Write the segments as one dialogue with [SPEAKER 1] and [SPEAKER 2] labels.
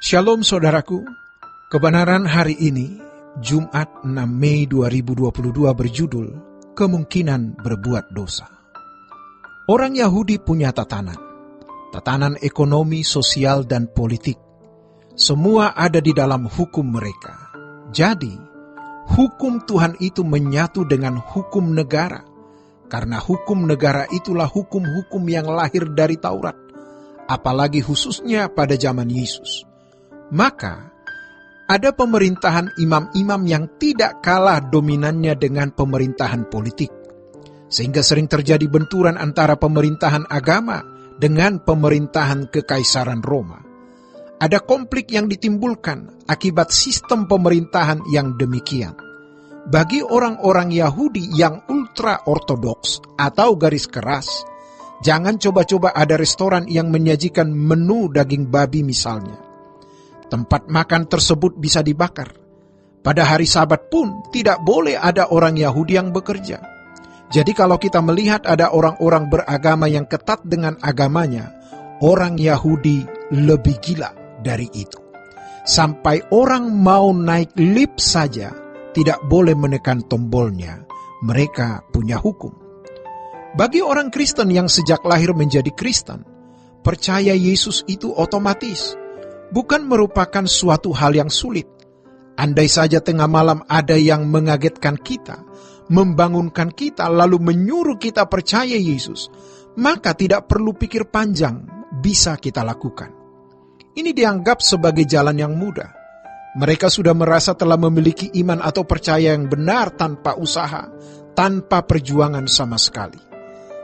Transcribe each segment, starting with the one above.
[SPEAKER 1] Shalom saudaraku, kebenaran hari ini, Jumat 6 Mei 2022 berjudul, Kemungkinan Berbuat Dosa. Orang Yahudi punya tatanan ekonomi, sosial, dan politik. Semua ada di dalam hukum mereka. Jadi, hukum Tuhan itu menyatu dengan hukum negara, karena hukum negara itulah hukum-hukum yang lahir dari Taurat, apalagi khususnya pada zaman Yesus. Maka, ada pemerintahan imam-imam yang tidak kalah dominannya dengan pemerintahan politik. Sehingga sering terjadi benturan antara pemerintahan agama dengan pemerintahan kekaisaran Roma. Ada konflik yang ditimbulkan akibat sistem pemerintahan yang demikian. Bagi orang-orang Yahudi yang ultra-ortodoks atau garis keras, jangan coba-coba ada restoran yang menyajikan menu daging babi misalnya. Tempat makan tersebut bisa dibakar. Pada hari Sabat pun tidak boleh ada orang Yahudi yang bekerja. Jadi kalau kita melihat ada orang-orang beragama yang ketat dengan agamanya, orang Yahudi lebih gila dari itu. Sampai orang mau naik lift saja tidak boleh menekan tombolnya. Mereka punya hukum. Bagi orang Kristen yang sejak lahir menjadi Kristen, percaya Yesus itu otomatis. Bukan merupakan suatu hal yang sulit. Andai saja tengah malam ada yang mengagetkan kita, membangunkan kita lalu menyuruh kita percaya Yesus, maka tidak perlu pikir panjang, bisa kita lakukan. Ini dianggap sebagai jalan yang mudah. Mereka sudah merasa telah memiliki iman atau percaya yang benar tanpa usaha, tanpa perjuangan sama sekali.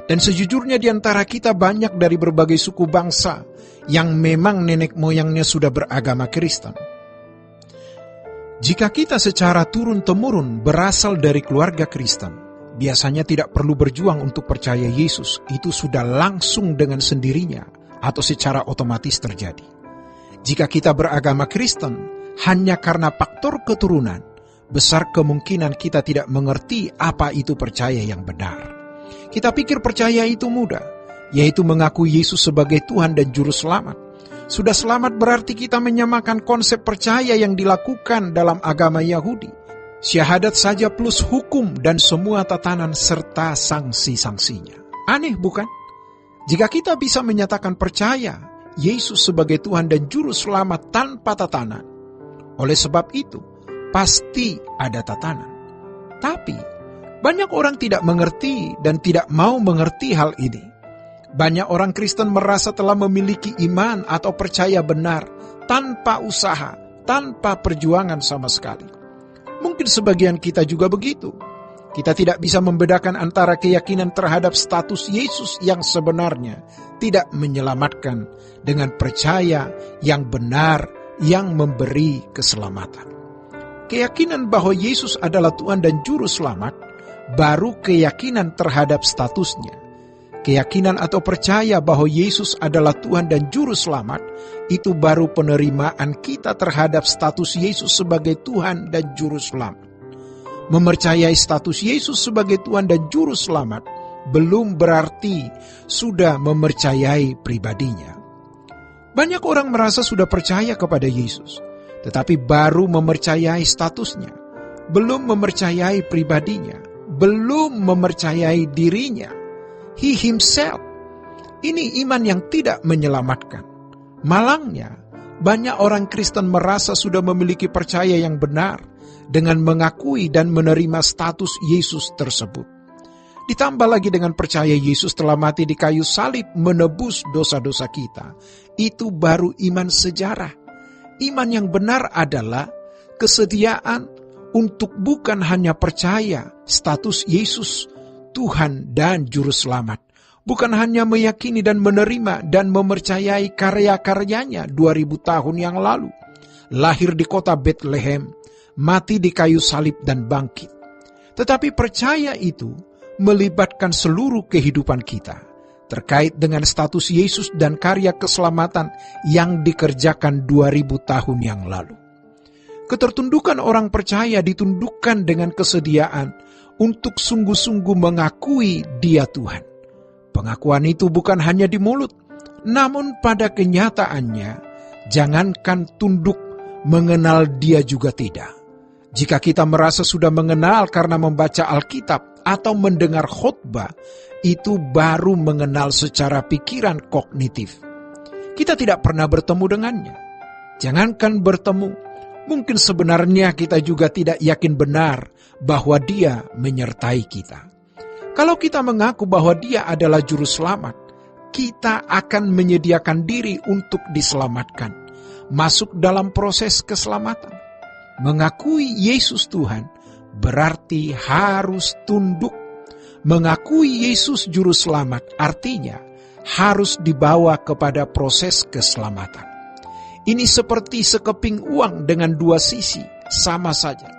[SPEAKER 1] Dan sejujurnya di antara kita banyak dari berbagai suku bangsa yang memang nenek moyangnya sudah beragama Kristen. Jika kita secara turun-temurun berasal dari keluarga Kristen, biasanya tidak perlu berjuang untuk percaya Yesus, itu sudah langsung dengan sendirinya atau secara otomatis terjadi. Jika kita beragama Kristen hanya karena faktor keturunan, besar kemungkinan kita tidak mengerti apa itu percaya yang benar. Kita pikir percaya itu mudah, yaitu mengaku Yesus sebagai Tuhan dan Juru Selamat. Sudah selamat berarti kita menyamakan konsep percaya yang dilakukan dalam agama Yahudi. Syahadat saja plus hukum dan semua tatanan serta sanksi-sanksinya. Aneh bukan? Jika kita bisa menyatakan percaya Yesus sebagai Tuhan dan Juru Selamat tanpa tatanan, oleh sebab itu pasti ada tatanan. Tapi banyak orang tidak mengerti dan tidak mau mengerti hal ini. Banyak orang Kristen merasa telah memiliki iman atau percaya benar tanpa usaha, tanpa perjuangan sama sekali. Mungkin sebagian kita juga begitu. Kita tidak bisa membedakan antara keyakinan terhadap status Yesus yang sebenarnya tidak menyelamatkan dengan percaya yang benar yang memberi keselamatan. Keyakinan bahwa Yesus adalah Tuhan dan Juru Selamat baru keyakinan terhadap statusnya. Keyakinan atau percaya bahwa Yesus adalah Tuhan dan Juru Selamat, itu baru penerimaan kita terhadap status Yesus sebagai Tuhan dan Juru Selamat. Mempercayai status Yesus sebagai Tuhan dan Juru Selamat belum berarti sudah mempercayai pribadinya. Banyak orang merasa sudah percaya kepada Yesus, tetapi baru mempercayai statusnya, belum mempercayai pribadinya, belum mempercayai dirinya. He himself. Ini iman yang tidak menyelamatkan. Malangnya, banyak orang Kristen merasa sudah memiliki percaya yang benar dengan mengakui dan menerima status Yesus tersebut. Ditambah lagi dengan percaya Yesus telah mati di kayu salib menebus dosa-dosa kita. Itu baru iman sejarah. Iman yang benar adalah kesediaan untuk bukan hanya percaya status Yesus Tuhan dan Juru Selamat, bukan hanya meyakini dan menerima dan mempercayai karya-karyanya 2000 tahun yang lalu, lahir di kota Bethlehem, mati di kayu salib dan bangkit. Tetapi percaya itu melibatkan seluruh kehidupan kita, terkait dengan status Yesus dan karya keselamatan yang dikerjakan 2000 tahun yang lalu. Ketertundukan orang percaya ditundukkan dengan kesediaan untuk sungguh-sungguh mengakui Dia Tuhan. Pengakuan itu bukan hanya di mulut, namun pada kenyataannya Jangankan tunduk, mengenal Dia juga tidak. Jika kita merasa sudah mengenal karena membaca Alkitab atau mendengar khotbah, itu baru mengenal secara pikiran kognitif. Kita tidak pernah bertemu dengannya. Jangankan bertemu, mungkin sebenarnya kita juga tidak yakin benar bahwa Dia menyertai kita. Kalau kita mengaku bahwa Dia adalah juru selamat, kita akan menyediakan diri untuk diselamatkan, masuk dalam proses keselamatan. Mengakui Yesus Tuhan berarti harus tunduk. Mengakui Yesus juru selamat artinya harus dibawa kepada proses keselamatan. Ini seperti sekeping uang dengan dua sisi, sama saja.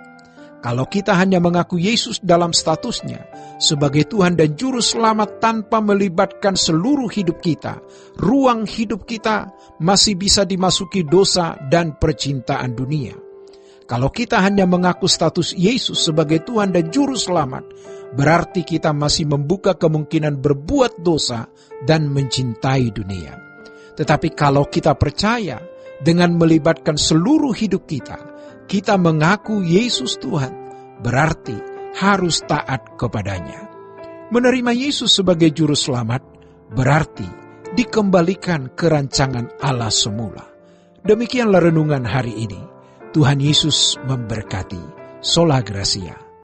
[SPEAKER 1] Kalau kita hanya mengaku Yesus dalam statusnya sebagai Tuhan dan Juru Selamat tanpa melibatkan seluruh hidup kita, ruang hidup kita masih bisa dimasuki dosa dan percintaan dunia. Kalau kita hanya mengaku status Yesus sebagai Tuhan dan Juru Selamat, berarti kita masih membuka kemungkinan berbuat dosa dan mencintai dunia. Tetapi kalau kita percaya dengan melibatkan seluruh hidup kita, kita mengaku Yesus Tuhan, berarti harus taat kepadanya. Menerima Yesus sebagai Juru Selamat berarti dikembalikan ke rancangan Allah semula. Demikianlah renungan hari ini. Tuhan Yesus memberkati. Sola Gracia.